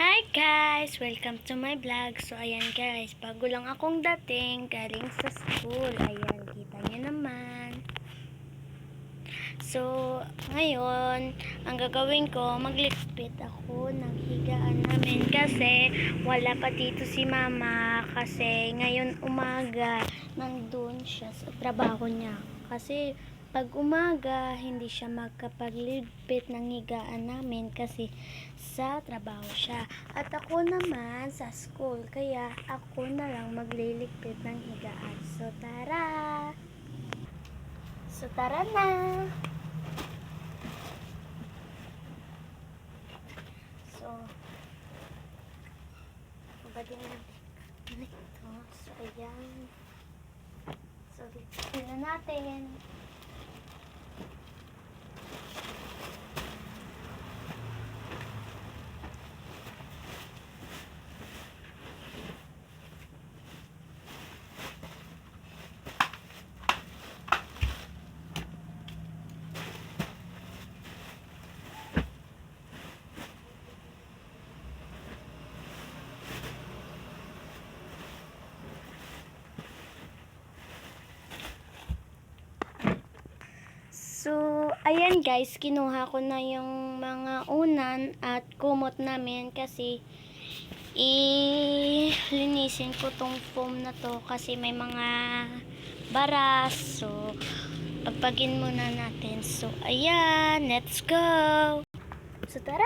Hi guys! Welcome to my vlog. So ayan guys, bago lang akong dating galing sa school. Ayan, kita nyo naman. So, ngayon, ang gagawin ko, magligpit ako ng higaan namin kasi wala pa dito si mama kasi ngayon umaga nandun siya sa trabaho niya. Kasi pag umaga, hindi siya magkapagligpit ng higaan namin kasi sa trabaho siya. At ako naman sa school, kaya ako na lang magliligpit ng higaan. So, tara! So, tara na! So, babagin natin ito. So, ayan. So, ligpit na natin. So, ayan guys, kinuha ko na yung mga unan at kumot namin kasi ilinisin ko tong foam na to kasi may mga baras. So, pagpagin muna natin. So, ayan, let's go! So, tara!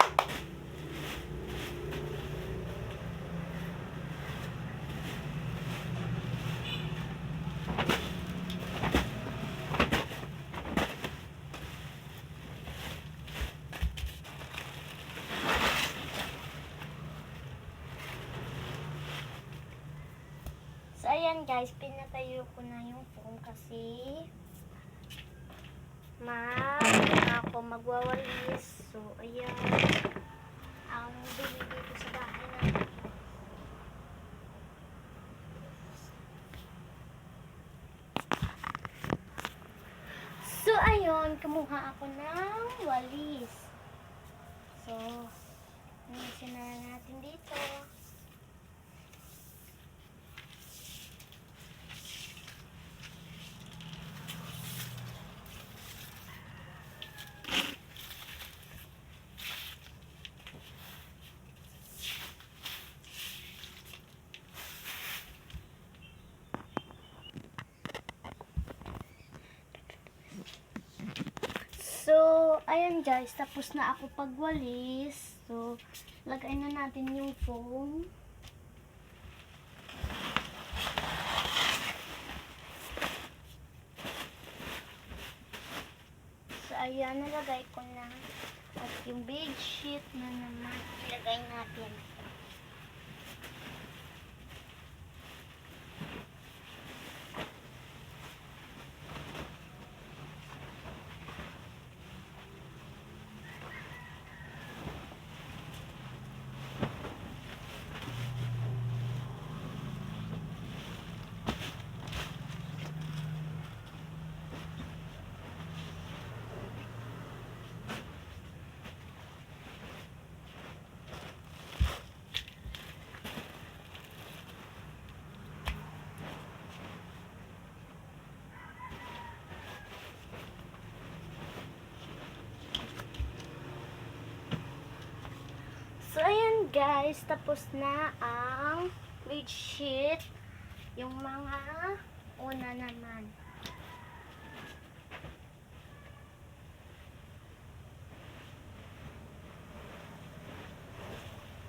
So, ayan guys, pinatayo ko na yung foam kasi ako magwawalis. So, ayan. Ang dumi dito sa bahay natin. So, ayun, kumuha ako ng walis. So, inisin na natin dito. So, ayan guys, tapos na ako pagwalis. So, lagay na natin yung foam. So, ayan, nalagay ko na. At yung bedsheet na naman, ilagay natin. So, ayan guys, tapos na ang bedsheet. Yung mga una naman.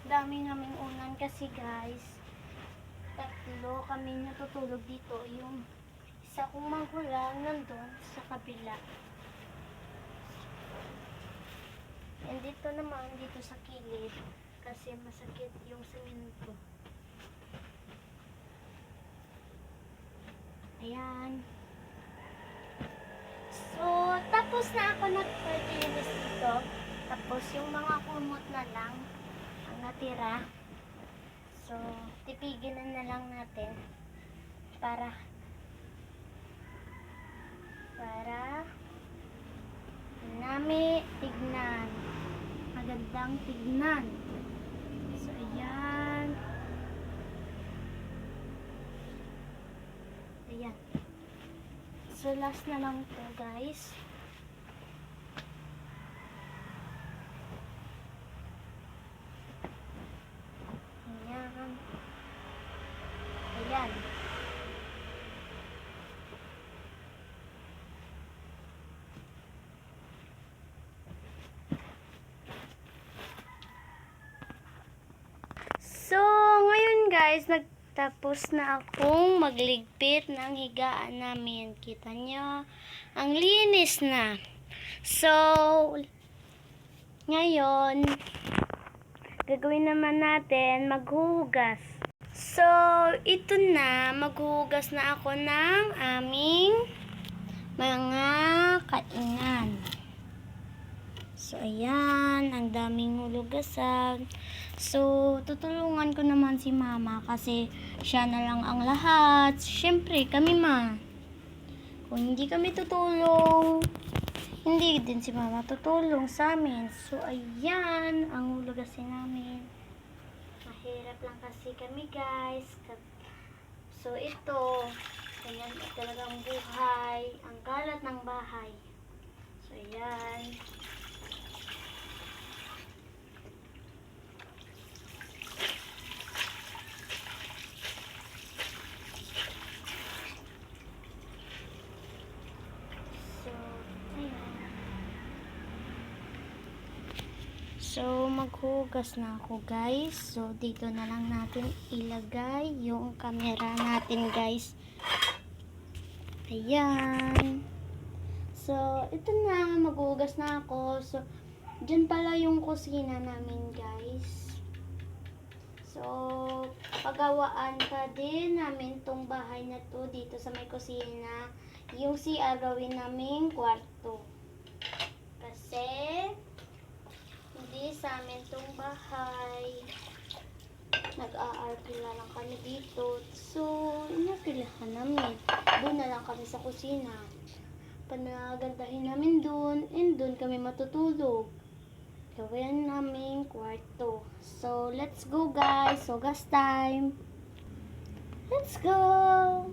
Dami naming unan kasi guys. Tatlo kami natutulog dito. Yung isa kong magulang nandun sa kabila. And dito naman, dito sa kilid. Kasi masakit yung semento. Ayan. So, tapos na ako nag-fertilize dito. Tapos yung mga kumot na lang ang natira. So, tipigin na lang natin para tignan. Magandang tignan. So, So, last na lang to, guys. Ayan. Ayan. So, ngayon guys, nagtapos na akong magligpit ng higaan namin. Kita nyo, ang linis na. So, ngayon, gagawin naman natin maghuhugas. So, ito na, maghuhugas na ako ng aming mga kainan. So, ayan, ang daming hulugasan. So, tutulungan ko naman si mama kasi siya na lang ang lahat. Siyempre, kami ma. Kung hindi kami tutulong, hindi din si mama tutulong sa amin. So, ayan, ang hulugasin namin. Mahirap lang kasi kami, guys. So, ito, ayan, talagang buhay. Ang kalat ng bahay. So, ayan. So, maghugas na ako, guys. So, dito na lang natin ilagay yung camera natin, guys. Ayan. So, ito na. Maghugas na ako. So, dyan pala yung kusina namin, guys. So, pagawaan pa din namin tong bahay na to dito sa may kusina. Yung CR gawin naming kwarto. Kasi, hindi sa amin tong bahay. Nag-aarkila lang kami dito. So, inapilahan namin. Doon na lang kami sa kusina. Panagandahin namin doon. And doon kami matutulog. Gawin namin kwarto. So, let's go guys. So, gas time. Let's go!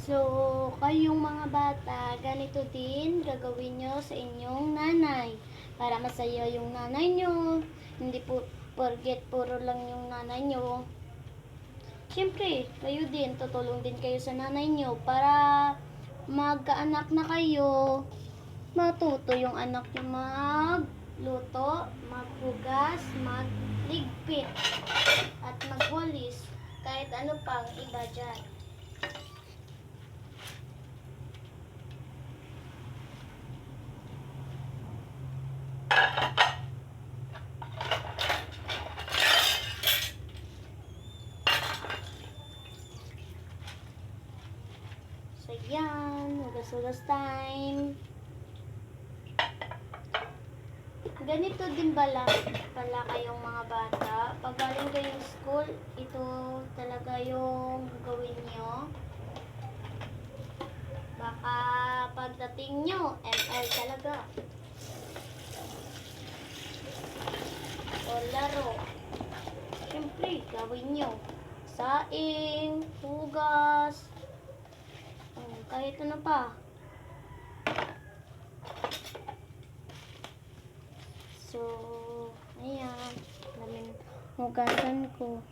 So, kayong mga bata, ganito din gagawin nyo sa inyong nanay. Para masaya yung nanay nyo. Hindi po forget puro lang yung nanay nyo. Siyempre, kayo din, tutulong din kayo sa nanay nyo para magkaanak na kayo. Matuto yung anak nyo magluto, maghugas, magligpit, at magwalis. Kahit ano pang iba dyan. So, yan. Hugas-hugas time. Ganito din pala kayong mga bata. Pag galing kayong school, ito talaga yung gagawin nyo. Baka pagdating nyo, ML talaga. O laro. Siyempre, gawin nyo. Saing, hugas, kahit ano pa. So, ayan. Namin hugasan ko.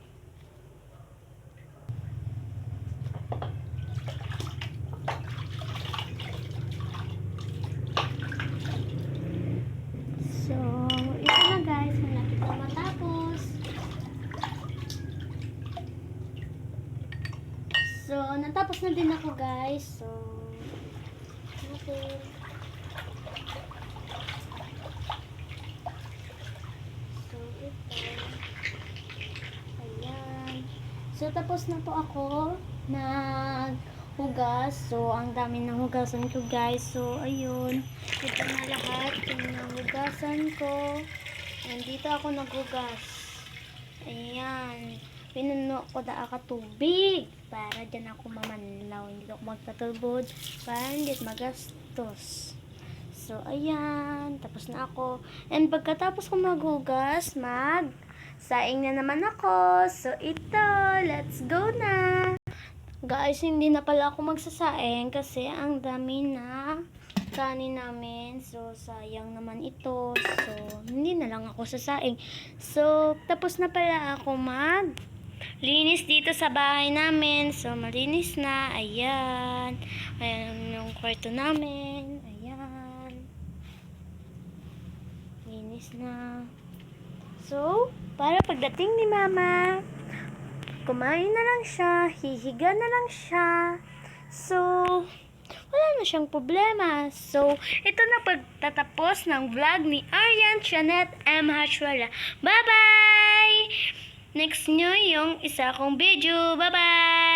So, ito na guys. Malapit na matapos. So, natapos na din ako guys. So, okay. So, ito. Ayan. So, tapos na po ako hugas. So, ang dami ng hugasan ko, guys. So, ayun. Ito na lahat yung nahugasan ko. Nandito ako naghugas. Ayan. Pinuno ko na ako tubig para dyan ako mamanlaw. Hindi ako magpatubod para hindi magastos. So, ayan. Tapos na ako. And pagkatapos ko maghugas, saing na naman ako. So, ito. Let's go na. Guys, hindi na pala ako magsasaing kasi ang dami na kanin namin. So, sayang naman ito. So, hindi na lang ako sasaing. So, tapos na pala ako linis dito sa bahay namin. So, malinis na. Ayan. Ayan yung kwarto namin. Ayan. Linis na. So, para pagdating ni Mama, kumain na lang siya, hihiga na lang siya. So, wala na siyang problema. So, ito na pagtatapos ng vlog ni Aryan Janet M. Hachwala. Bye-bye! Next nyo yung isa kong video. Bye-bye!